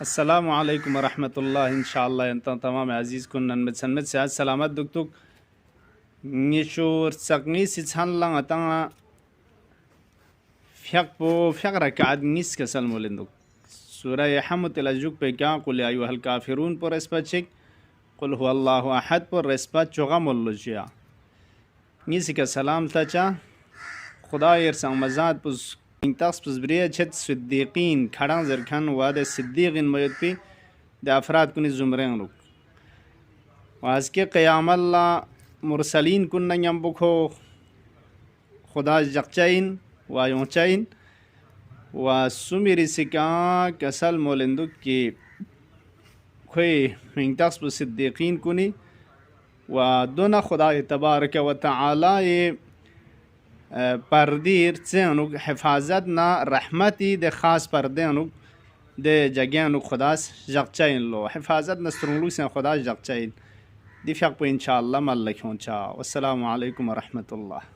अस्सलामु अलैकुम वरहमतुल्लाह इंशाअल्लाह यंता तमाम अजीज़ कुन नन में सेहत सलामत दुक्तुक निशोर सकनी सिछान लंग अतंगा फ्यक रकात निस कसल मोलिंदुक सूरह हमत लजुक पे क्या कुल या अय्युहल काफिरून पर रेस्पचिक कुल हुवल्लाहु अहद पर रेस्पच चोगा मोल्लुजिया निस का सलाम तचा खुदा यर संग मजाद पुस इंतास पुस ब्रिया छत सिद्दीकीन खड़ा जरखान वादे सिद्दीकीन मयतपी द अफराद कुनि जुमरें लुक वाज के क़यामल्ला मुरसलीन कुन यम्बुखो खुदा जक्चाइन वायोचाइन व सुमिरी सिका कसल मोलिंदुक की खोई इंतास पुस सिद्दीकीन कुनि व दोना खुदा तबारक व तआला ये पردیر چنوک حفاظت نا رحمتی ده خاص پردهانوک ده جگهانوک خداس جگچاین لو حفاظت نسترونلو سن خداس جگچاین دی فیق پو انشاءالله مالک هون چا والسلام علیکم ورحمت الله.